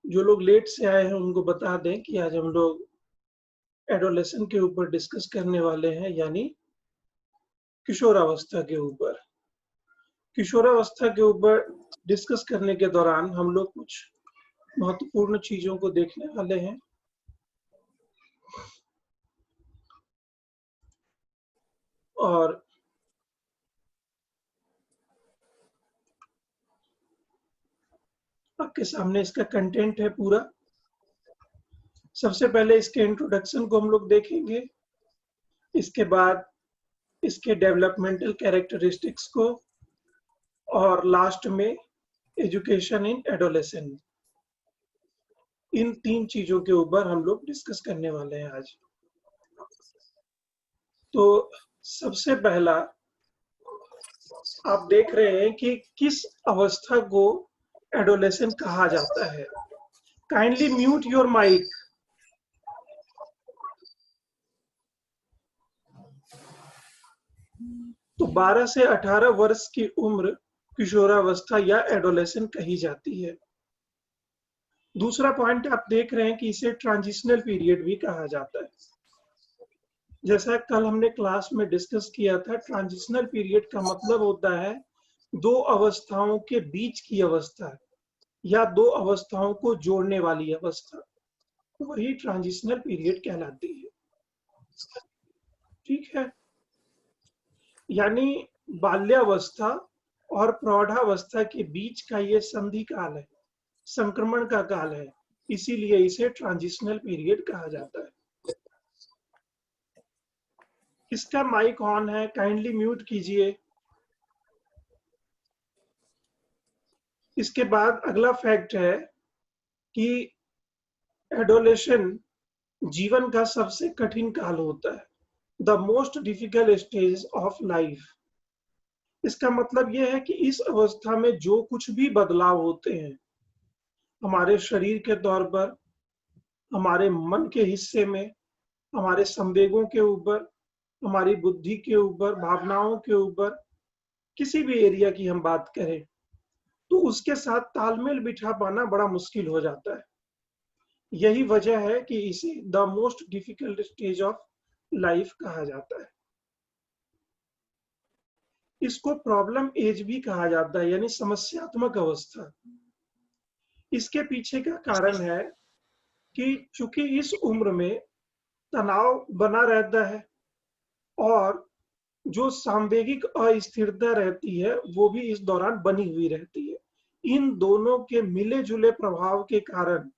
जो लोग लेट से आए हैं उनको बता दें कि आज हम लोग एडोलेसेंट के ऊपर डिस्कस करने वाले हैं, यानी किशोरावस्था के ऊपर। किशोरावस्था के ऊपर डिस्कस करने के दौरान हम लोग कुछ महत्वपूर्ण चीजों को देखने वाले हैं। और आपके सामने इसका कंटेंट है पूरा। सबसे पहले इसके इंट्रोडक्शन को हम लोग देखेंगे, इसके बाद इसके डेवलपमेंटल कैरेक्टरिस्टिक्स को, और लास्ट में एजुकेशन इन एडोलेसेंट। इन 3 चीजों के ऊपर हम लोग डिस्कस करने वाले हैं आज। तो सबसे पहला आप देख रहे हैं कि किस अवस्था को एडोलेसेंट कहा जाता है। Kindly mute your mic. तो 12 से 18 वर्ष की उम्र किशोरावस्था या एडोलेसेंट कही जाती है। दूसरा पॉइंट आप देख रहे हैं कि इसे ट्रांजिशनल पीरियड भी कहा जाता है। जैसा कल हमने क्लास में डिस्कस किया था, ट्रांजिशनल पीरियड का मतलब होता है दो अवस्थाओं के बीच की अवस्था या दो अवस्थाओं को जोड़ने वाली अवस्था, वही ट्रांजिशनल पीरियड कहलाती है। ठीक है, यानी बाल्यावस्था और प्रौढ़ावस्था के बीच का ये संधि काल है, संक्रमण का काल है, इसीलिए इसे ट्रांजिशनल पीरियड कहा जाता है। इसका माइक ऑन है, काइंडली म्यूट कीजिए। इसके बाद अगला फैक्ट है कि एडोलेशन जीवन का सबसे कठिन काल होता है, the most difficult stage of life. इसका मतलब यह है कि इस अवस्था में जो कुछ भी बदलाव होते हैं हमारे शरीर के तौर पर, हमारे मन के हिस्से में, हमारे संवेगों के ऊपर, हमारी बुद्धि के ऊपर, भावनाओं के ऊपर, किसी भी एरिया की हम बात करें तो उसके साथ तालमेल बिठा पाना बड़ा मुश्किल हो जाता है। यही वजह है कि इसे the most difficult stage of life कहा जाता है। इसको प्रॉब्लम एज भी कहा जाता है, यानी समस्यात्मक अवस्था। इसके पीछे का कारण है कि चूंकि इस उम्र में तनाव बना रहता है और जो सांवेगिक अस्थिरता रहती है वो भी इस दौरान बनी हुई रहती है। इन दोनों के मिले जुले प्रभाव के कारण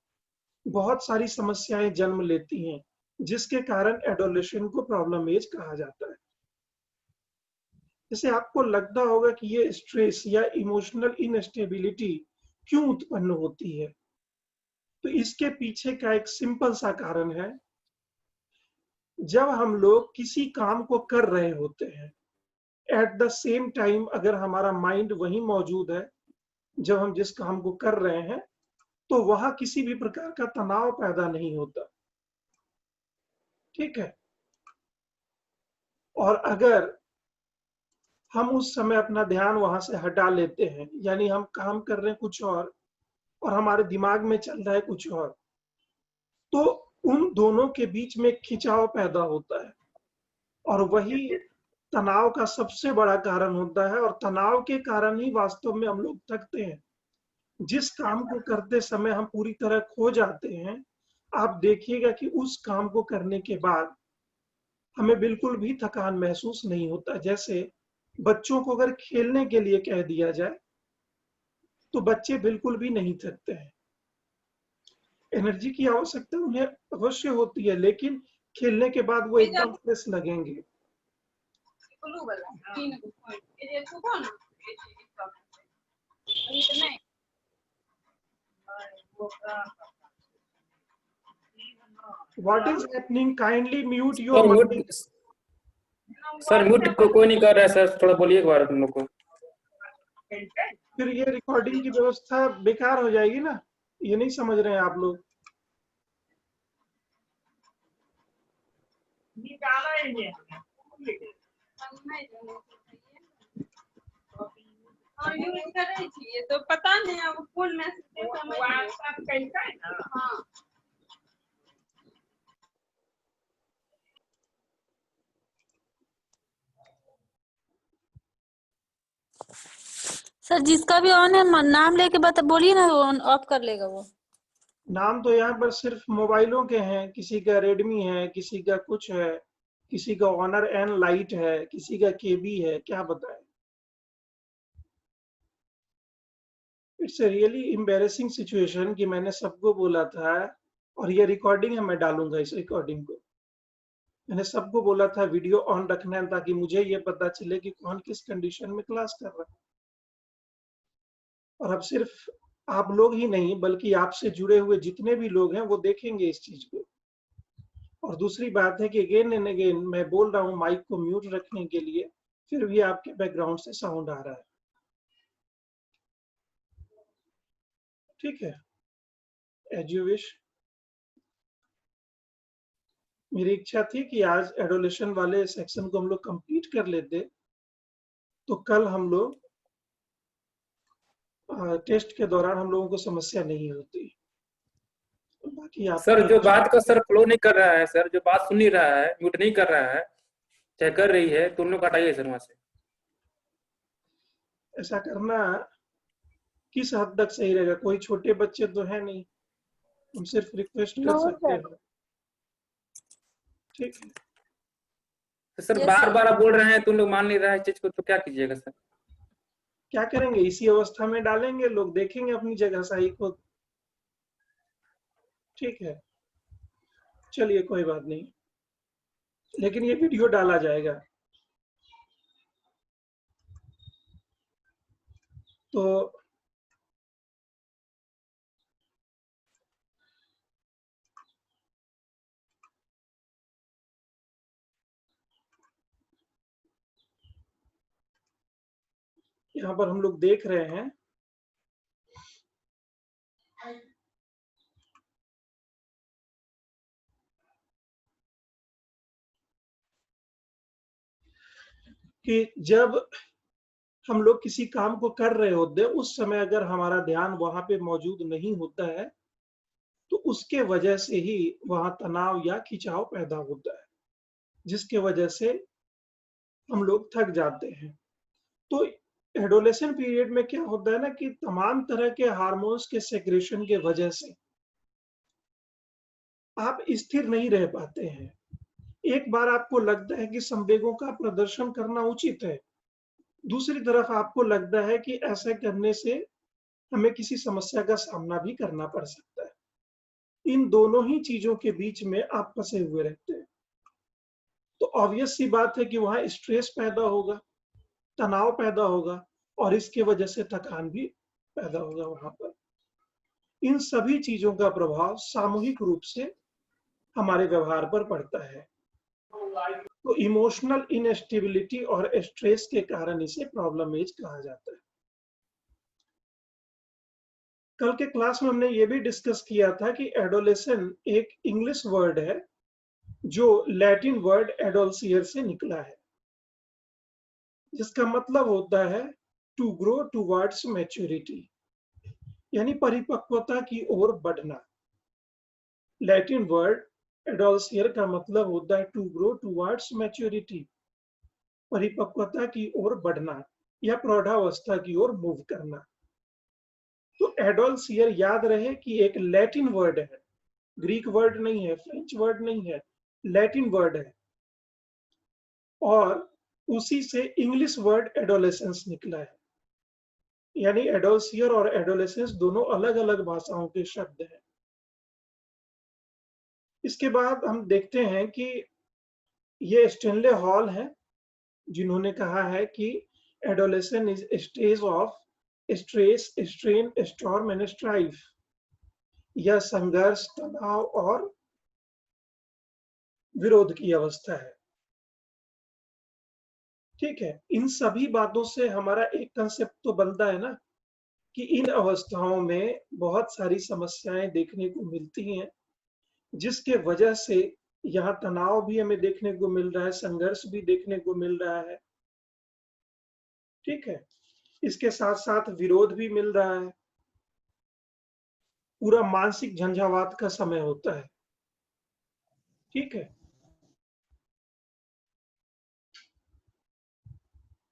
बहुत सारी समस्याएं जन्म लेती हैं, जिसके कारण एडोलेशन को प्रॉब्लम एज कहा जाता है। जैसे आपको लगता होगा कि ये स्ट्रेस या इमोशनल इनस्टेबिलिटी क्यों उत्पन्न होती है, तो इसके पीछे का एक सिंपल सा कारण है। जब हम लोग किसी काम को कर रहे होते हैं, एट द सेम टाइम अगर हमारा माइंड वहीं मौजूद है जब हम जिस काम को कर रहे हैं, तो वहां किसी भी प्रकार का तनाव पैदा नहीं होता। ठीक है, और अगर हम उस समय अपना ध्यान वहां से हटा लेते हैं, यानी हम काम कर रहे हैं कुछ और हमारे दिमाग में चल रहा है कुछ और, तो उन दोनों के बीच में खिंचाव पैदा होता है और वही तनाव का सबसे बड़ा कारण होता है। और तनाव के कारण ही वास्तव में हम लोग थकते हैं। जिस काम को करते समय हम पूरी तरह खो जाते हैं, आप देखिएगा कि उस काम को करने के बाद हमें बिल्कुल भी थकान महसूस नहीं होता। जैसे बच्चों को अगर खेलने के लिए कह दिया जाए तो बच्चे बिल्कुल भी नहीं थकते हैं। एनर्जी की आवश्यकता उन्हें अवश्य होती है, लेकिन खेलने के बाद वो एकदम फ्रेश लगेंगे। What is happening? Kindly mute your mic. Sir mute को कोई नहीं कर रहा है सर, थोड़ा बोलिए एक बार तुम लोग को। फिर ये रिकॉर्डिंग की व्यवस्था बेकार हो जाएगी ना, ये नहीं समझ रहे हैं आप लोग। तो पता नहीं अब कौन मैसेज सर जिसका भी ऑन है नाम लेके बता बोलिए ना, वो ऑफ कर लेगा वो। नाम तो यहाँ पर सिर्फ मोबाइलों के हैं, किसी का रेडमी है, किसी का कुछ है, किसी का ऑनर एन लाइट है, किसी का केबी है, क्या बताएं। It's a really embarrassing situation कि मैंने सबको बोला था, और ये रिकॉर्डिंग है, मैं डालूंगा इस रिकॉर्डिंग को। मैंने सबको बोला था वीडियो ऑन रखना है ताकि मुझे ये पता चले कि कौन किस कंडीशन में क्लास कर रहा है। और अब सिर्फ आप लोग ही नहीं बल्कि आपसे जुड़े हुए जितने भी लोग हैं वो देखेंगे इस चीज को। और दूसरी बात है कि अगेन एंड अगेन मैं बोल रहा हूँ माइक को म्यूट रखने के लिए, फिर भी आपके बैकग्राउंड से साउंड आ रहा है। ठीक है, एज यू विश। मेरी इच्छा थी कि आज एडोलेशन वाले सेक्शन को हम लोग कंप्लीट कर लेते, तो कल हम लोग टेस्ट के दौरान हम लोगों को समस्या नहीं होती। बाकी सर आपकी जो इच्छा। बात का सर फ्लो नहीं कर रहा है, सर जो बात सुन नहीं रहा है, म्यूट नहीं कर रहा है, चाहे कर रही है तो उन लोग हटाइए सर वहां से। ऐसा करना किस हद तक सही रहेगा? कोई छोटे बच्चे तो है नहीं, हम सिर्फ रिक्वेस्ट कर सकते हैं। ठीक है, तो सर बार बार आप बोल रहे हैं तो उन लोग मान नहीं रहा है चीज को, तो क्या कीजिएगा सर? क्या करेंगे? इसी अवस्था में डालेंगे, लोग देखेंगे अपनी जगह सही को। ठीक है, चलिए कोई बात नहीं, लेकिन ये वीडियो डाला जाएगा। तो यहाँ पर हम लोग देख रहे हैं कि जब हम लोग किसी काम को कर रहे होते हैं उस समय अगर हमारा ध्यान वहां पे मौजूद नहीं होता है तो उसके वजह से ही वहां तनाव या खिंचाव पैदा होता है, जिसके वजह से हम लोग थक जाते हैं। तो एडोलेशन पीरियड में क्या होता है ना कि तमाम तरह के हार्मोन्स के सेक्रेशन के वजह से आप स्थिर नहीं रह पाते हैं। एक बार आपको लगता है कि संवेगों का प्रदर्शन करना उचित है, दूसरी तरफ आपको लगता है कि ऐसा करने से हमें किसी समस्या का सामना भी करना पड़ सकता है। इन दोनों ही चीजों के बीच में आप फंसे हुए रहते हैं। तो ऑब्वियस सी बात है कि वहां स्ट्रेस पैदा होगा, तनाव पैदा होगा, और इसके वजह से थकान भी पैदा होगा वहां पर। इन सभी चीजों का प्रभाव सामूहिक रूप से हमारे व्यवहार पर पड़ता है। तो इमोशनल इनस्टेबिलिटी और स्ट्रेस के कारण इसे प्रॉब्लम एज कहा जाता है। कल के क्लास में हमने ये भी डिस्कस किया था कि एडोलेशन एक इंग्लिश वर्ड है जो लैटिन वर्ड एडोल्सियर से निकला है, जिसका मतलब होता है टू ग्रो टुवर्ड्स मैच्योरिटी, यानी परिपक्वता की ओर बढ़ना। लैटिन वर्ड एडोल्सियर का मतलब होता है टू ग्रो टुवर्ड्स मैच्योरिटी, परिपक्वता की ओर बढ़ना या प्रौढ़ावस्था की ओर मूव करना। तो एडोल्सियर याद रहे कि एक लैटिन वर्ड है, ग्रीक वर्ड नहीं है, फ्रेंच वर्ड नहीं है, लैटिन वर्ड है, और उसी से इंग्लिश वर्ड एडोलेसेंस निकला है। यानी एडोल्सियर और एडोलेसेंस दोनों अलग अलग भाषाओं के शब्द हैं। इसके बाद हम देखते हैं कि ये स्टेनले हॉल है जिन्होंने कहा है कि एडोलेशन is stage of stress, strain, storm and strife, यह संघर्ष, तनाव और विरोध की अवस्था है। ठीक है, इन सभी बातों से हमारा एक कंसेप्ट तो बनता है ना कि इन अवस्थाओं में बहुत सारी समस्याएं देखने को मिलती हैं, जिसके वजह से यहाँ तनाव भी हमें देखने को मिल रहा है, संघर्ष भी देखने को मिल रहा है। ठीक है, इसके साथ साथ विरोध भी मिल रहा है। पूरा मानसिक झंझावात का समय होता है। ठीक है,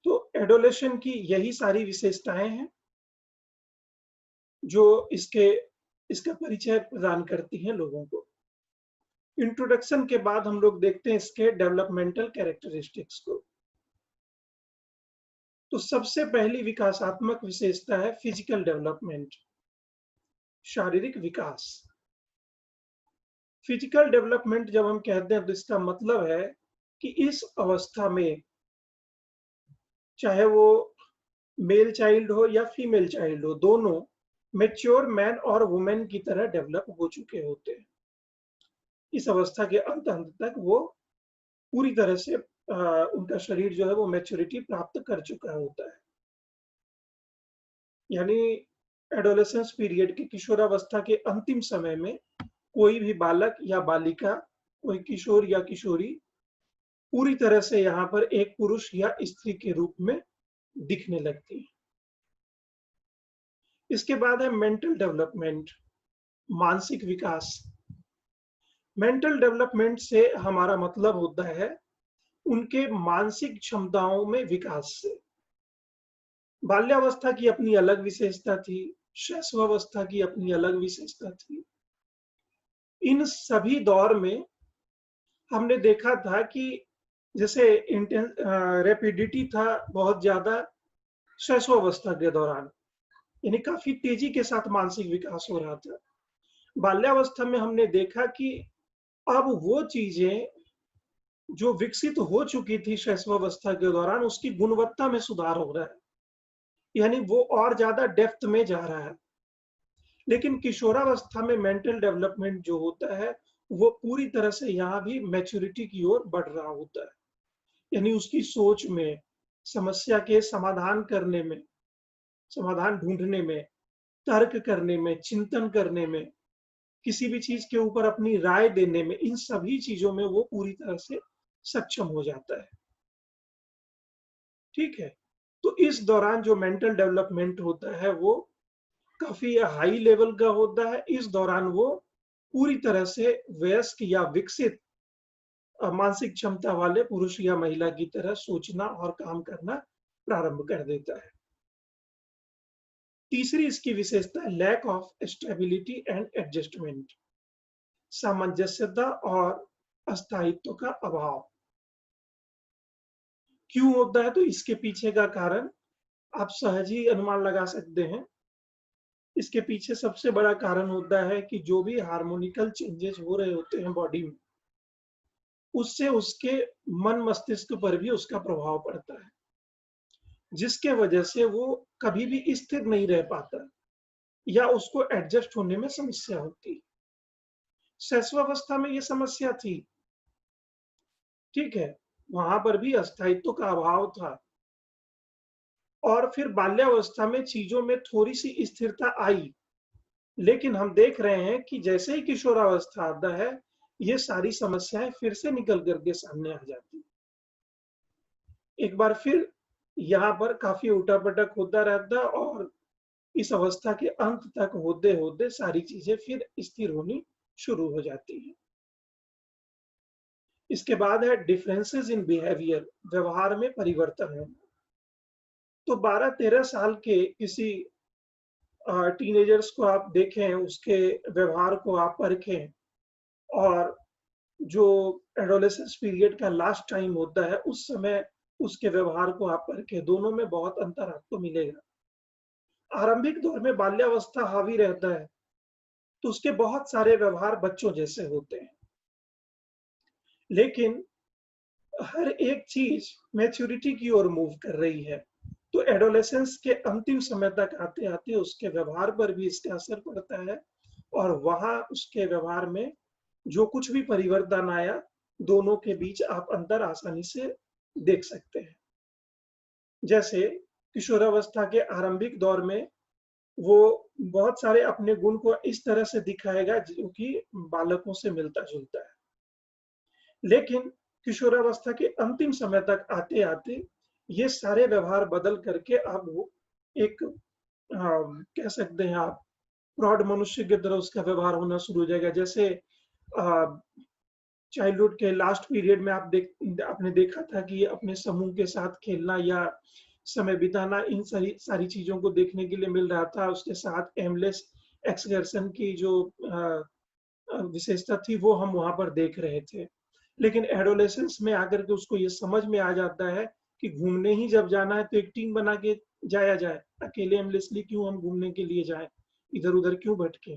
तो एडोलेशन की यही सारी विशेषताएं हैं जो इसका परिचय प्रदान करती हैं लोगों को। इंट्रोडक्शन के बाद हम लोग देखते हैं इसके डेवलपमेंटल कैरेक्टरिस्टिक्स को। तो सबसे पहली विकासात्मक विशेषता है फिजिकल डेवलपमेंट, शारीरिक विकास। फिजिकल डेवलपमेंट जब हम कहते हैं तो इसका मतलब है कि इस अवस्था में, चाहे वो मेल चाइल्ड हो या फीमेल चाइल्ड हो, दोनों मैच्योर मैन और वुमेन की तरह डेवलप हो चुके होते हैं। इस अवस्था के अंत तक वो पूरी तरह से उनका शरीर जो है वो मैच्योरिटी प्राप्त कर चुका होता है। यानी एडोलेसेंस पीरियड की किशोरावस्था के अंतिम समय में कोई भी बालक या बालिका, कोई किशोर या किशोरी पूरी तरह से यहाँ पर एक पुरुष या स्त्री के रूप में दिखने लगती है। इसके बाद है मेंटल डेवलपमेंट, मानसिक विकास। मेंटल डेवलपमेंट से हमारा मतलब होता है उनके मानसिक क्षमताओं में विकास से। बाल्यावस्था की अपनी अलग विशेषता थी, शैशवावस्था की अपनी अलग विशेषता थी। इन सभी दौर में हमने देखा था कि जैसे रैपिडिटी था बहुत ज्यादा शैशवावस्था के दौरान, यानी काफी तेजी के साथ मानसिक विकास हो रहा था। बाल्यावस्था में हमने देखा कि अब वो चीजें जो विकसित हो चुकी थी शैशवावस्था के दौरान, उसकी गुणवत्ता में सुधार हो रहा है, यानी वो और ज्यादा डेप्थ में जा रहा है। लेकिन किशोरावस्था में मेंटल डेवलपमेंट जो होता है वो पूरी तरह से यहाँ भी मैच्योरिटी की ओर बढ़ रहा होता है। यानी उसकी सोच में, समस्या के समाधान करने में, समाधान ढूंढने में, तर्क करने में, चिंतन करने में, किसी भी चीज के ऊपर अपनी राय देने में, इन सभी चीजों में वो पूरी तरह से सक्षम हो जाता है। ठीक है, तो इस दौरान जो मेंटल डेवलपमेंट होता है वो काफी हाई लेवल का होता है। इस दौरान वो पूरी तरह से वयस्क या विकसित मानसिक क्षमता वाले पुरुष या महिला की तरह सोचना और काम करना प्रारंभ कर देता है। तीसरी इसकी विशेषता है lack of stability and adjustment, सामंजस्यता और अस्थायित्व का अभाव। क्यों होता है? तो इसके पीछे का कारण आप सहज ही अनुमान लगा सकते हैं। इसके पीछे सबसे बड़ा कारण होता है कि जो भी हार्मोनिकल चेंजेस हो रहे होते हैं बॉडी में, उससे उसके मन मस्तिष्क पर भी उसका प्रभाव पड़ता है, जिसके वजह से वो कभी भी स्थिर नहीं रह पाता या उसको एडजस्ट होने में समस्या होती है। शैशवावस्था में ये समस्या थी, ठीक है, वहां पर भी अस्थायित्व का अभाव था। और फिर बाल्यावस्था में चीजों में थोड़ी सी स्थिरता आई, लेकिन हम देख रहे हैं कि जैसे ही किशोरावस्था आता है ये सारी समस्याएं फिर से निकल करके सामने आ जाती। एक बार फिर यहाँ पर काफी उठापटक होता रहता और इस अवस्था के अंत तक होते होते सारी चीजें फिर स्थिर होनी शुरू हो जाती है। इसके बाद है डिफरेंसेस इन बिहेवियर, व्यवहार में परिवर्तन होना। तो 12-13 साल के किसी टीनेजर्स को आप देखें, उसके व्यवहार को आप परखें, और जो एडोलेसेंस पीरियड का लास्ट टाइम होता है उस समय उसके व्यवहार को आप परखें, दोनों में बहुत अंतर आपको मिलेगा। आरंभिक दौर में बाल्यावस्था हावी रहता है तो उसके बहुत सारे व्यवहार बच्चों जैसे होते हैं, लेकिन हर एक चीज मैच्योरिटी की ओर मूव कर रही है। तो एडोलेसेंस के अंतिम समय तक आते आते उसके व्यवहार पर भी इसका असर पड़ता है, और वहां उसके व्यवहार में जो कुछ भी परिवर्तन आया, दोनों के बीच आप अंतर आसानी से देख सकते हैं। जैसे किशोरावस्था के आरंभिक दौर में वो बहुत सारे अपने गुण को इस तरह से दिखाएगा जो कि बालकों से मिलता जुलता है, लेकिन किशोरावस्था के अंतिम समय तक आते आते ये सारे व्यवहार बदल करके अब वो एक कह सकते हैं आप प्रौढ़ मनुष्य की तरह उसका व्यवहार होना शुरू हो जाएगा। जैसे चाइल्डहुड के लास्ट पीरियड में आपने देखा था कि अपने समूह के साथ खेलना या समय बिताना, इन सारी चीजों को देखने के लिए मिल रहा था। उसके साथ एमलेस एक्सकर्शन की जो विशेषता थी वो हम वहां पर देख रहे थे। लेकिन एडोलेसेंस में आकर के उसको ये समझ में आ जाता है कि घूमने ही जब जाना है तो एक टीम बना के जाया जाए, अकेले एमलेसली क्यों हम घूमने के लिए जाएं, इधर उधर क्यों भटके।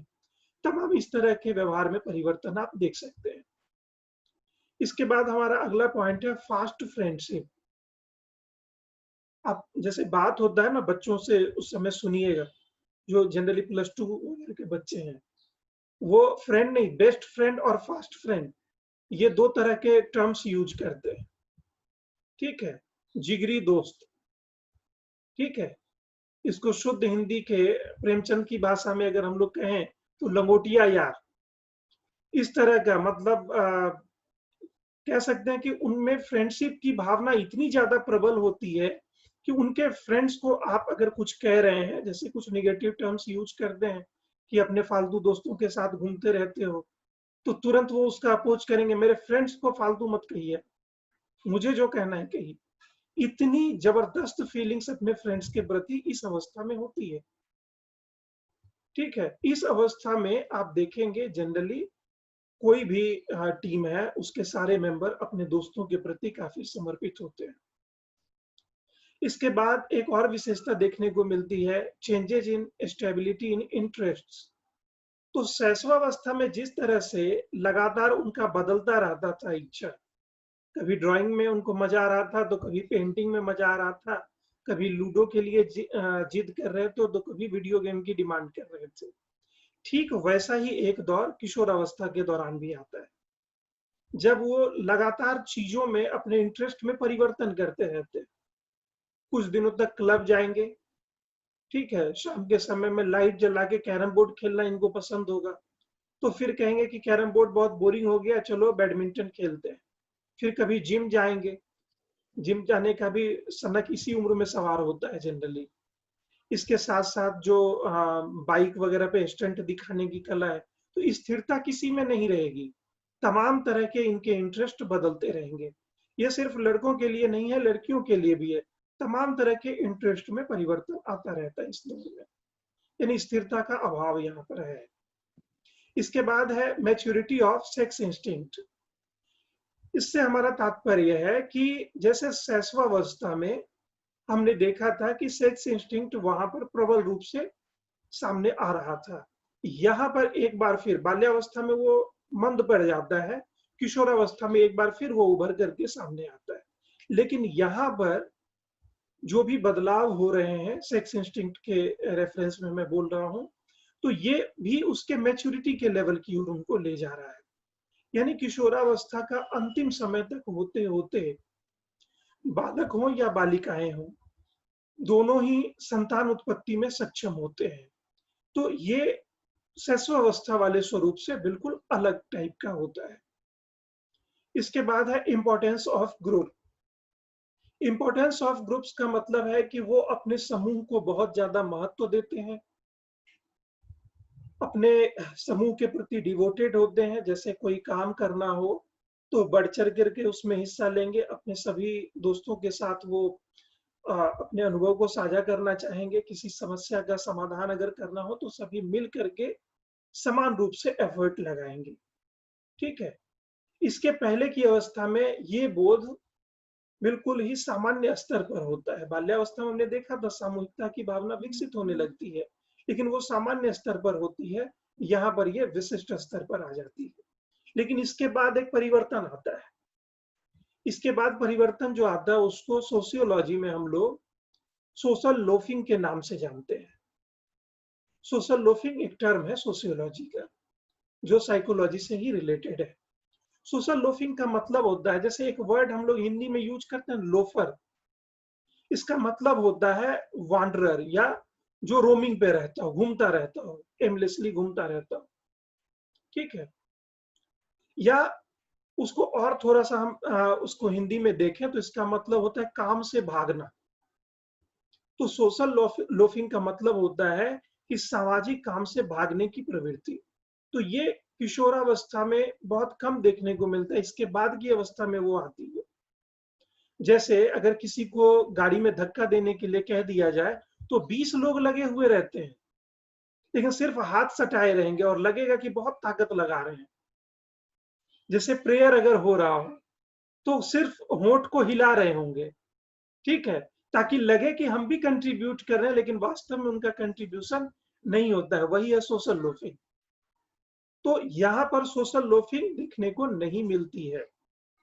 तमाम इस तरह के व्यवहार में परिवर्तन आप देख सकते हैं। इसके बाद हमारा अगला पॉइंट है फास्ट फ्रेंडशिप। अब जैसे बात होता है ना बच्चों से, उस समय सुनिएगा, जो जनरली +2 वगैरह के बच्चे हैं, वो फ्रेंड नहीं, बेस्ट फ्रेंड और फास्ट फ्रेंड, ये 2 तरह के टर्म्स यूज करते हैं। ठीक है, जिगरी दोस्त, ठीक है, इसको शुद्ध हिंदी के प्रेमचंद की भाषा में अगर हम लोग कहें तो लंगोटिया यार। इस तरह का मतलब कह सकते हैं कि उनमें फ्रेंडशिप की भावना इतनी ज्यादा प्रबल होती है कि उनके फ्रेंड्स को आप अगर कुछ कह रहे हैं, जैसे कुछ नेगेटिव टर्म्स यूज करते हैं कि अपने फालतू दोस्तों के साथ घूमते रहते हो, तो तुरंत वो उसका अपोज करेंगे, मेरे फ्रेंड्स को फालतू मत कहिए, मुझे जो कहना है कहिए। इतनी जबरदस्त फीलिंग्स अपने फ्रेंड्स के प्रति इस अवस्था में होती है। ठीक है, इस अवस्था में आप देखेंगे जनरली कोई भी टीम है, उसके सारे मेंबर अपने दोस्तों के प्रति काफी समर्पित होते हैं। इसके बाद एक और विशेषता देखने को मिलती है, changes in stability in interests. तो शैशवावस्था में जिस तरह से लगातार उनका बदलता रहता था इच्छा, कभी ड्राइंग में उनको मजा आ रहा था तो कभी पेंटिंग में मजा आ रहा था, कभी लूडो के लिए जिद कर रहे थे तो कभी वीडियो गेम की डिमांड कर रहे थे। ठीक वैसा ही एक दौर किशोरावस्था के दौरान भी आता है, जब वो लगातार चीजों में अपने इंटरेस्ट में परिवर्तन करते रहते हैं। कुछ दिनों तक क्लब जाएंगे, ठीक है, शाम के समय में लाइट जला के कैरम बोर्ड खेलना इनको पसंद होगा, तो फिर कहेंगे कि कैरम बोर्ड बहुत बोरिंग हो गया, चलो बैडमिंटन खेलते हैं। फिर कभी जिम जाएंगे, जिम जाने का भी सनक इसी उम्र में सवार होता है जनरली। इसके साथ साथ जो बाइक वगैरह पे स्टंट दिखाने की कला है, तो स्थिरता किसी में नहीं रहेगी। तमाम तरह के इनके इंटरेस्ट बदलते रहेंगे। ये सिर्फ लड़कों के लिए नहीं है, लड़कियों के लिए भी है। तमाम तरह के इंटरेस्ट में परिवर्तन आता रहता है इस दौर में, यानी स्थिरता का अभाव यहाँ पर है। इसके बाद है मैच्योरिटी ऑफ सेक्स इंस्टिंक्ट। इससे हमारा तात्पर्य है कि जैसे शैशवावस्था में हमने देखा था कि सेक्स इंस्टिंक्ट वहां पर प्रबल रूप से सामने आ रहा था, यहाँ पर एक बार फिर बाल्यावस्था में वो मंद पड़ जाता है, किशोरावस्था में एक बार फिर वो उभर करके सामने आता है। लेकिन यहाँ पर जो भी बदलाव हो रहे हैं सेक्स इंस्टिंक्ट के रेफरेंस में मैं बोल रहा हूँ, तो ये भी उसके मैच्योरिटी के लेवल की ओर उनको ले जा रहा है। यानी किशोरावस्था का अंतिम समय तक होते होते बालक हो या बालिकाएं हो, दोनों ही संतान उत्पत्ति में सक्षम होते हैं। तो ये शैशवावस्था वाले स्वरूप से बिल्कुल अलग टाइप का होता है। इसके बाद है importance of group. Importance of groups का मतलब है कि वो अपने समूह को बहुत ज्यादा महत्व देते हैं, अपने समूह के प्रति डिवोटेड होते हैं। जैसे कोई काम करना हो तो बढ़ चढ़ करके उसमें हिस्सा लेंगे, अपने सभी दोस्तों के साथ वो अपने अनुभव को साझा करना चाहेंगे। किसी समस्या का समाधान अगर करना हो तो सभी मिल करके समान रूप से एफर्ट लगाएंगे। ठीक है, इसके पहले की अवस्था में ये बोध बिल्कुल ही सामान्य स्तर पर होता है। बाल्यावस्था में हमने देखा था सामूहिकता की भावना विकसित होने लगती है, लेकिन वो सामान्य स्तर पर होती है, यहाँ पर ये विशिष्ट स्तर पर आ जाती है। लेकिन इसके बाद एक परिवर्तन आता है। इसके बाद परिवर्तन जो आता है उसको सोशियोलॉजी में हम लोग सोशल लोफिंग के नाम से जानते हैं। सोशल लोफिंग एक टर्म है सोशियोलॉजी का, जो साइकोलॉजी से ही रिलेटेड है। सोशल लोफिंग का मतलब होता है, जैसे एक वर्ड हम लोग हिंदी में यूज करते हैं लोफर, इसका मतलब होता है वांडरर, या जो रोमिंग पे रहता हो, घूमता रहता हो, एमलेसली घूमता रहता हो। ठीक है, या उसको और थोड़ा सा हम उसको हिंदी में देखें तो इसका मतलब होता है काम से भागना। तो सोशल लोफिंग का मतलब होता है कि सामाजिक काम से भागने की प्रवृत्ति। तो ये किशोरावस्था में बहुत कम देखने को मिलता है, इसके बाद की अवस्था में वो आती है। जैसे अगर किसी को गाड़ी में धक्का देने के लिए कह दिया जाए तो 20 लोग लगे हुए रहते हैं, लेकिन सिर्फ हाथ सटाए रहेंगे और लगेगा कि बहुत ताकत लगा रहे हैं। जैसे प्रेयर अगर हो रहा हो तो सिर्फ होंठ को हिला रहे होंगे, ठीक है, ताकि लगे कि हम भी कंट्रीब्यूट कर रहे हैं, लेकिन वास्तव में उनका कंट्रीब्यूशन नहीं होता है। वही है सोशल लोफिंग। तो यहाँ पर सोशल लोफिंग दिखने को नहीं मिलती है।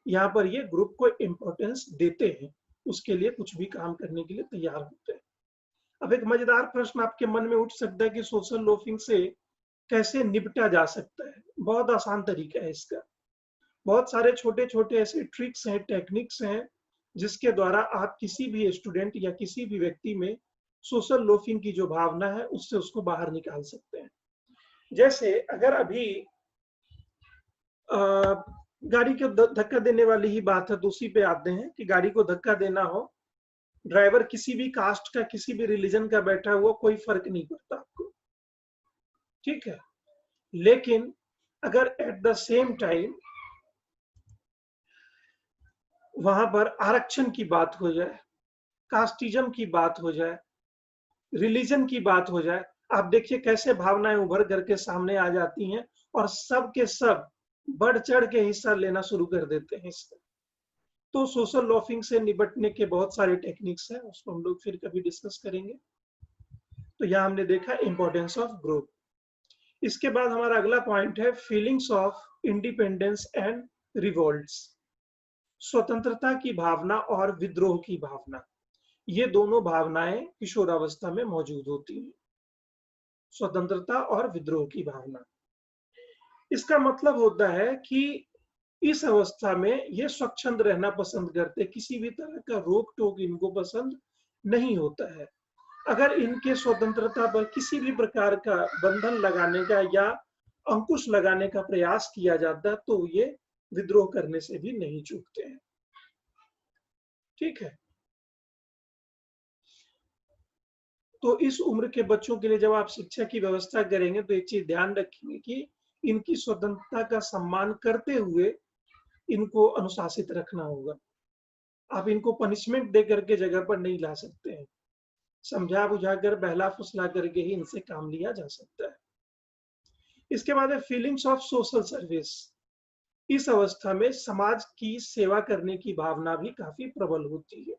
यहाँ पर ये ग्रुप को इंपॉर्टेंस देते हैं, उसके लिए कुछ भी काम करने के लिए तैयार होते हैं। अब एक मजेदार प्रश्न आपके मन में उठ सकता है कि सोशल लोफिंग से कैसे निपटा जा सकता है। बहुत आसान तरीका है इसका। बहुत सारे छोटे छोटे ऐसे ट्रिक्स हैं, टेक्निक्स हैं, जिसके द्वारा आप किसी भी स्टूडेंट या किसी भी व्यक्ति में सोशल लोफिंग की जो भावना है उससे उसको बाहर निकाल सकते हैं। जैसे अगर अभी गाड़ी को धक्का देने वाली ही बात है तो उसी पे आते हैं कि गाड़ी को धक्का देना हो, ड्राइवर किसी भी कास्ट का, किसी भी रिलीजन का बैठा हुआ, कोई फर्क नहीं पड़ता आपको, ठीक है। लेकिन अगर एट द सेम टाइम वहां पर आरक्षण की बात हो जाए, कास्टिज्म की बात हो जाए, रिलीजन की बात हो जाए, आप देखिए कैसे भावनाएं उभर करके सामने आ जाती हैं और सब के सब बढ़ चढ़ के हिस्सा लेना शुरू कर देते हैं इसका। तो सोशल लोफिंग से निपटने के बहुत सारे टेक्निक्स हैं, उसको हम लोग फिर कभी डिस्कस करेंगे। तो यहाँ हमने देखा इंपॉर्टेंस ऑफ ग्रुप। इसके बाद हमारा अगला पॉइंट है feelings of independence and revolts. स्वतंत्रता की भावना और विद्रोह की भावना, ये दोनों भावनाएं किशोरावस्था में मौजूद होती हैं। स्वतंत्रता और विद्रोह की भावना, इसका मतलब होता है कि इस अवस्था में ये स्वच्छंद रहना पसंद करते, किसी भी तरह का रोक टोक इनको पसंद नहीं होता है। अगर इनके स्वतंत्रता पर किसी भी प्रकार का बंधन लगाने का या अंकुश लगाने का प्रयास किया जाता है तो ये विद्रोह करने से भी नहीं चूकते हैं, ठीक है। तो इस उम्र के बच्चों के लिए जब आप शिक्षा की व्यवस्था करेंगे तो एक चीज ध्यान रखेंगे कि इनकी स्वतंत्रता का सम्मान करते हुए इनको अनुशासित रखना होगा। आप इनको पनिशमेंट दे करके जगह पर नहीं ला सकते हैं, समझा बुझाकर, बहला फुसला करके ही इनसे काम लिया जा सकता है। इसके बाद है फीलिंग्स ऑफ सोशल सर्विस। इस अवस्था में समाज की सेवा करने की भावना भी काफी प्रबल होती है।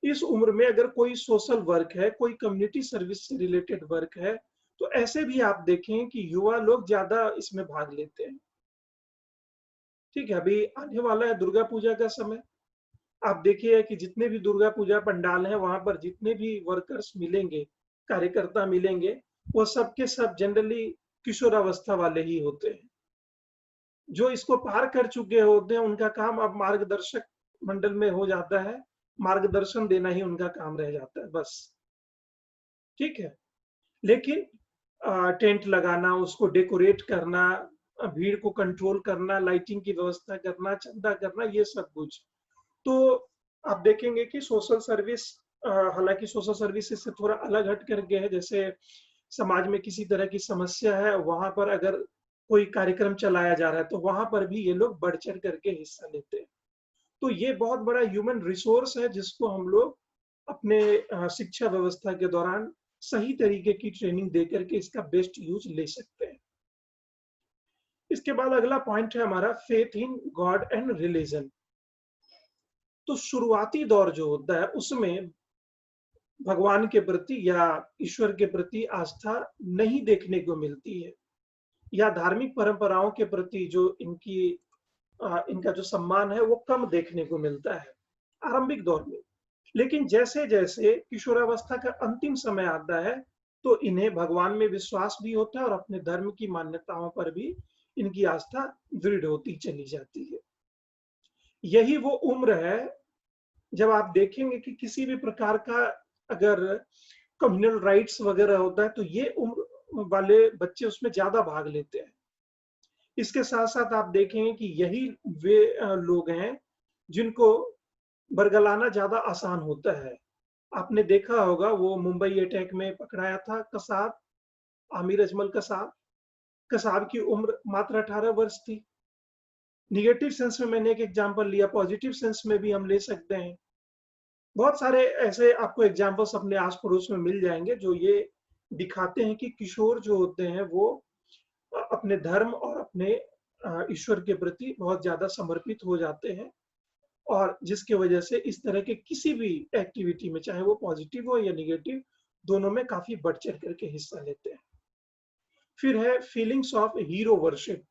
इस उम्र में अगर कोई सोशल वर्क है, कोई कम्युनिटी सर्विस से रिलेटेड वर्क है, तो ऐसे भी आप देखें कि युवा लोग ज्यादा इसमें भाग लेते हैं, ठीक है। अभी आने वाला है दुर्गा पूजा का समय, आप देखिए कि जितने भी दुर्गा पूजा पंडाल हैं वहां पर जितने भी वर्कर्स मिलेंगे, कार्यकर्ता मिलेंगे, वो सब के सब जनरली किशोरावस्था वाले ही होते हैं। जो इसको पार कर चुके होते हैं उनका काम अब मार्गदर्शक मंडल में हो जाता है, मार्गदर्शन देना ही उनका काम रह जाता है बस, ठीक है। लेकिन टेंट लगाना, उसको डेकोरेट करना, भीड़ को कंट्रोल करना, लाइटिंग की व्यवस्था करना, चंदा करना, ये सब कुछ तो आप देखेंगे कि सोशल सर्विस, हालांकि सोशल सर्विस इससे थोड़ा अलग हट करके है। जैसे समाज में किसी तरह की समस्या है, वहां पर अगर कोई कार्यक्रम चलाया जा रहा है तो वहां पर भी ये लोग बढ़ चढ़ करके हिस्सा लेते हैं। तो ये बहुत बड़ा ह्यूमन रिसोर्स है जिसको हम लोग अपने शिक्षा व्यवस्था के दौरान सही तरीके की ट्रेनिंग दे करके इसका बेस्ट यूज ले सकते हैं। इसके बाद अगला पॉइंट है हमारा faith in God and religion. तो शुरुआती दौर जो होता है उसमें भगवान के प्रति या ईश्वर के प्रति आस्था नहीं देखने को मिलती है, या धार्मिक परंपराओं के प्रति जो इनका जो सम्मान है वो कम देखने को मिलता है आरंभिक दौर में। लेकिन जैसे जैसे किशोरावस्था का अंतिम समय आता है तो इन्हें भगवान में विश्वास भी होता है और अपने धर्म की मान्यताओं पर भी इनकी आस्था दृढ़ होती चली जाती है। यही वो उम्र है जब आप देखेंगे कि किसी भी प्रकार का अगर कम्युनल राइट्स वगैरह होता है तो ये उम्र वाले बच्चे उसमें ज्यादा भाग लेते हैं। इसके साथ साथ आप देखेंगे कि यही वे लोग हैं जिनको बरगलाना ज्यादा आसान होता है। आपने देखा होगा वो मुंबई अटैक में पकड़ाया था कसाब, आमिर अजमल कसाब। कसाब की उम्र मात्र 18 वर्ष थी। निगेटिव सेंस में मैंने एक एग्जांपल लिया, पॉजिटिव सेंस में भी हम ले सकते हैं। बहुत सारे ऐसे आपको एग्जांपल्स अपने आस पड़ोस में मिल जाएंगे जो ये दिखाते हैं कि किशोर जो होते हैं वो अपने धर्म और अपने ईश्वर के प्रति बहुत ज्यादा समर्पित हो जाते हैं, और जिसकी वजह से इस तरह के किसी भी एक्टिविटी में, चाहे वो पॉजिटिव हो या निगेटिव, दोनों में काफी बढ़ चढ़ करके हिस्सा लेते हैं। फिर है फीलिंग्स ऑफ हीरो वर्शिप,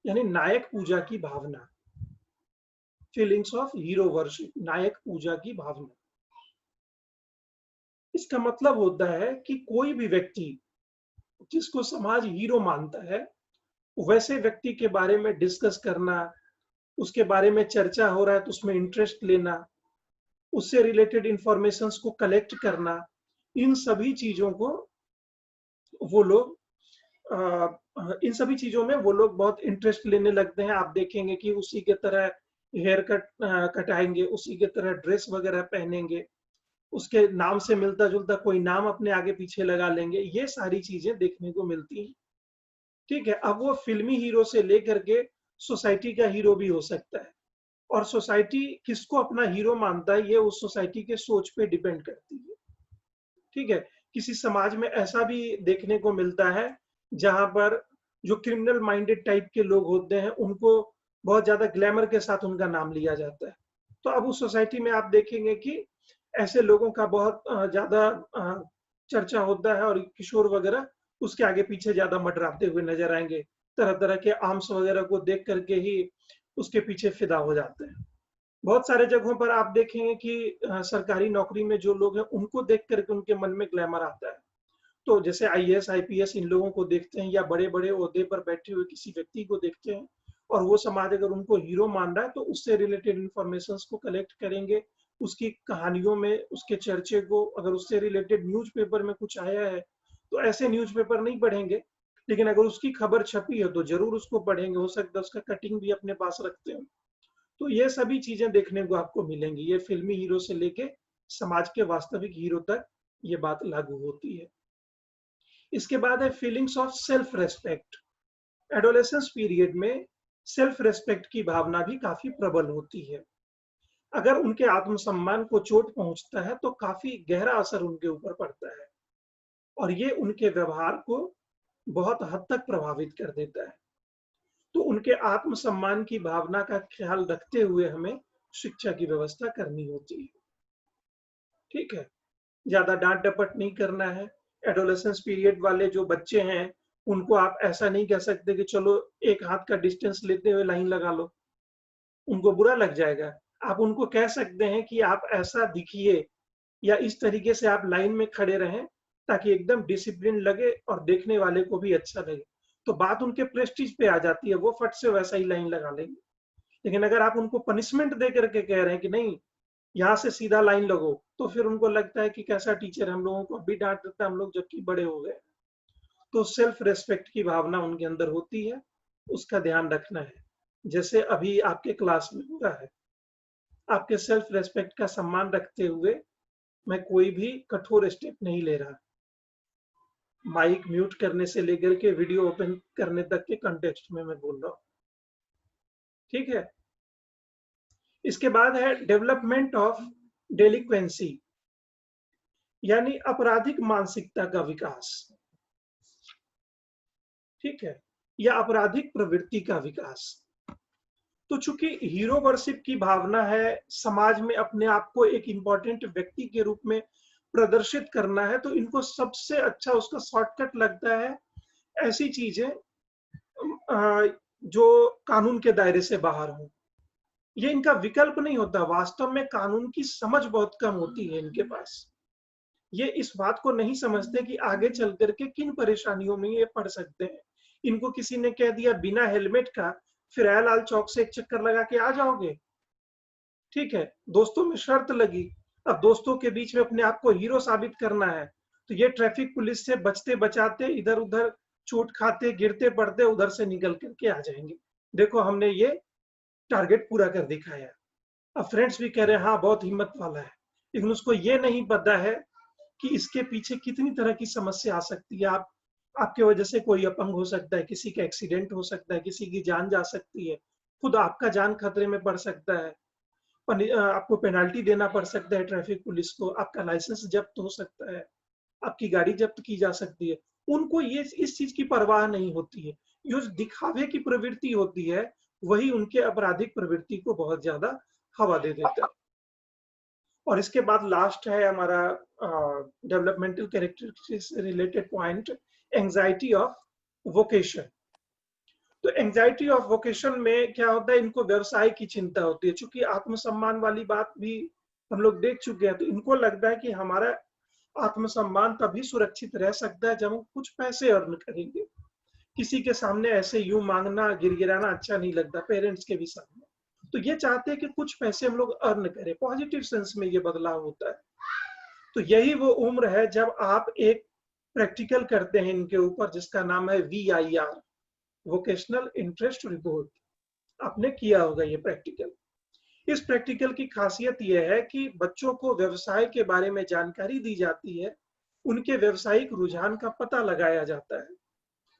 यानी नायक पूजा की भावना। फीलिंग्स ऑफ हीरो वर्शिप, नायक पूजा की भावना। इसका मतलब होता है कि कोई भी व्यक्ति जिसको समाज हीरो मानता है, वैसे व्यक्ति के बारे में डिस्कस करना, उसके बारे में चर्चा हो रहा है तो उसमें इंटरेस्ट लेना, उससे रिलेटेड इंफॉर्मेशंस को कलेक्ट करना, इन सभी चीजों को वो लोग इन सभी चीजों में वो लोग बहुत इंटरेस्ट लेने लगते हैं। आप देखेंगे कि उसी के तरह हेयर कट कटाएंगे, उसी के तरह ड्रेस वगैरह पहनेंगे, उसके नाम से मिलता जुलता कोई नाम अपने आगे पीछे लगा लेंगे। ये सारी चीजें देखने को मिलती हैं। ठीक है, अब वो फिल्मी हीरो से लेकर के सोसाइटी का हीरो भी हो सकता है, और सोसाइटी किसको अपना हीरो मानता है ये उस सोसाइटी के सोच पे डिपेंड करती है। ठीक है, किसी समाज में ऐसा भी देखने को मिलता है जहां पर जो क्रिमिनल माइंडेड टाइप के लोग होते हैं उनको बहुत ज्यादा ग्लैमर के साथ उनका नाम लिया जाता है। तो अब उस सोसाइटी में आप देखेंगे कि ऐसे लोगों का बहुत ज्यादा चर्चा होता है, और किशोर वगैरह उसके आगे पीछे ज्यादा मंडराते हुए नजर आएंगे। तरह तरह के आर्म्स वगैरह को देख करके ही उसके पीछे फिदा हो जाते हैं। बहुत सारे जगहों पर आप देखेंगे कि सरकारी नौकरी में जो लोग हैं उनको देख करके उनके मन में ग्लैमर आता है। तो जैसे आईएएस आईपीएस इन लोगों को देखते हैं, या बड़े बड़े ओहदे पर बैठे हुए किसी व्यक्ति को देखते हैं, और वो समाज अगर उनको हीरो मान रहा है तो उससे रिलेटेड इंफॉर्मेशन को कलेक्ट करेंगे, उसकी कहानियों में उसके चर्चे को, अगर उससे रिलेटेड न्यूज़पेपर में कुछ आया है तो ऐसे न्यूज़पेपर नहीं पढ़ेंगे, लेकिन अगर उसकी खबर छपी है तो जरूर उसको पढ़ेंगे। हो सकता है उसका कटिंग भी अपने पास रखते हो। तो ये सभी चीजें देखने को आपको मिलेंगी। ये फिल्मी हीरो से लेके समाज के वास्तविक हीरो तक ये बात लागू होती है। इसके बाद है feelings of self respect. Adolescence period में सेल्फ रेस्पेक्ट की भावना भी काफी प्रबल होती है। अगर उनके आत्मसम्मान को चोट पहुंचता है तो काफी गहरा असर उनके ऊपर पड़ता है, और ये उनके व्यवहार को बहुत हद तक प्रभावित कर देता है। तो उनके आत्मसम्मान की भावना का ख्याल रखते हुए हमें शिक्षा की व्यवस्था करनी होती है। ठीक है, ज्यादा डांट डपट नहीं करना है। एडोलेसेंस पीरियड वाले जो बच्चे हैं उनको आप ऐसा नहीं कह सकते कि चलो एक हाथ का डिस्टेंस लेते हुए लाइन लगा लो, उनको बुरा लग जाएगा। आप उनको कह सकते हैं कि आप ऐसा दिखिए, या इस तरीके से आप लाइन में खड़े रहें ताकि एकदम डिसिप्लिन लगे और देखने वाले को भी अच्छा लगे। तो बात उनके प्रेस्टीज पे आ जाती है, वो फट से वैसा ही लाइन लगा लेंगे। लेकिन अगर आप उनको पनिशमेंट दे करके कह रहे हैं कि नहीं यहाँ से सीधा लाइन लगो, तो फिर उनको लगता है कि कैसा टीचर, हम लोगों को अभी डांट देता है, हम लोग जबकि बड़े हो गए। तो सेल्फ रेस्पेक्ट की भावना उनके अंदर होती है, उसका ध्यान रखना है। जैसे अभी आपके क्लास में हो रहा है, आपके सेल्फ रेस्पेक्ट का सम्मान रखते हुए मैं कोई भी कठोर स्टेप नहीं ले रहा। माइक म्यूट करने से लेकर के वीडियो ओपन करने तक के कंटेक्स्ट में मैं बोल रहा हूँ। ठीक है, इसके बाद है डेवलपमेंट ऑफ डेलिक्वेंसी, यानी आपराधिक मानसिकता का विकास। ठीक है, या आपराधिक प्रवृत्ति का विकास। तो चूंकि हीरो वर्शिप की भावना है, समाज में अपने आप को एक इंपॉर्टेंट व्यक्ति के रूप में प्रदर्शित करना है, तो इनको सबसे अच्छा उसका शॉर्टकट लगता है ऐसी चीजें जो कानून के दायरे से बाहर हो। ये इनका विकल्प नहीं होता। वास्तव में कानून की समझ बहुत कम होती है इनके पास। ये इस बात को नहीं समझते कि आगे चल करके किन परेशानियों में ये पड़ सकते हैं। इनको किसी ने कह दिया बिना हेलमेट का फिरायलाल चौक से एक चक्कर लगा के आ जाओगे। ठीक है, दोस्तों में शर्त लगी, अब दोस्तों के बीच में अपने आप को हीरो साबित करना है, तो ये ट्रैफिक पुलिस से बचते बचाते इधर उधर चोट खाते गिरते पड़ते उधर से निकल करके आ जाएंगे। देखो हमने ये टारगेट पूरा कर दिखाया। अब फ्रेंड्स भी कह रहे हैं हाँ बहुत हिम्मत वाला है। लेकिन उसको ये नहीं पता है कि इसके पीछे कितनी तरह की समस्या आ सकती है। आपके वजह से कोई अपंग हो सकता है, किसी का एक्सीडेंट हो सकता है, किसी की जान जा सकती है, खुद आपका जान खतरे में पड़ सकता है, आपको पेनाल्टी देना पड़ सकता है ट्रैफिक पुलिस को, आपका लाइसेंस जब्त हो सकता है, आपकी गाड़ी जब्त की जा सकती है। उनको ये इस चीज की परवाह नहीं होती है। ये जो दिखावे की प्रवृत्ति होती है वही उनके आपराधिक प्रवृत्ति को बहुत ज्यादा हवा दे देता है। और इसके बाद लास्ट है हमारा डेवलपमेंटल कैरेक्टरिस्टिक्स से related point, anxiety of vocation. तो एंजाइटी ऑफ वोकेशन में क्या होता है, इनको व्यवसाय की चिंता होती है। चूंकि आत्मसम्मान वाली बात भी हम लोग देख चुके हैं, तो इनको लगता है कि हमारा आत्मसम्मान तभी सुरक्षित रह सकता है जब हम कुछ पैसे अर्न करेंगे। किसी के सामने ऐसे यूं मांगना, गिड़गिड़ाना अच्छा नहीं लगता, पेरेंट्स के भी सामने। तो ये चाहते हैं कि कुछ पैसे हम लोग अर्न करें, पॉजिटिव सेंस में ये बदलाव होता है। तो यही वो उम्र है जब आप एक प्रैक्टिकल करते हैं इनके ऊपर, जिसका नाम है VIR, वोकेशनल इंटरेस्ट रिपोर्ट। आपने किया होगा ये प्रैक्टिकल। इस प्रैक्टिकल की खासियत यह है कि बच्चों को व्यवसाय के बारे में जानकारी दी जाती है, उनके व्यवसायिक रुझान का पता लगाया जाता है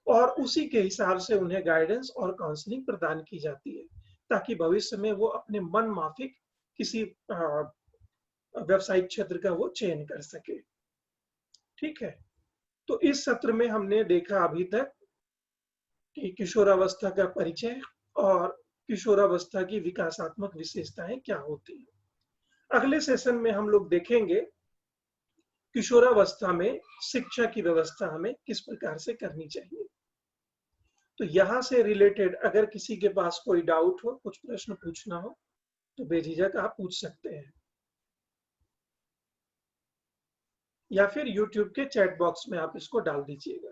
और उसी के हिसाब से उन्हें गाइडेंस और काउंसलिंग प्रदान की जाती है, ताकि भविष्य में वो अपने मन माफिक किसी व्यवसायिक क्षेत्र का वो चयन कर सके। ठीक है, तो इस सत्र में हमने देखा अभी तक कि किशोरावस्था का परिचय और किशोरावस्था की विकासात्मक विशेषताएं क्या होती हैं। अगले सेशन में हम लोग देखेंगे किशोरावस्था में शिक्षा की व्यवस्था हमें किस प्रकार से करनी चाहिए। तो यहाँ से रिलेटेड अगर किसी के पास कोई डाउट हो, कुछ प्रश्न पूछना हो, तो बेझिझक आप पूछ सकते हैं, या फिर YouTube के चैट बॉक्स में आप इसको डाल दीजिएगा।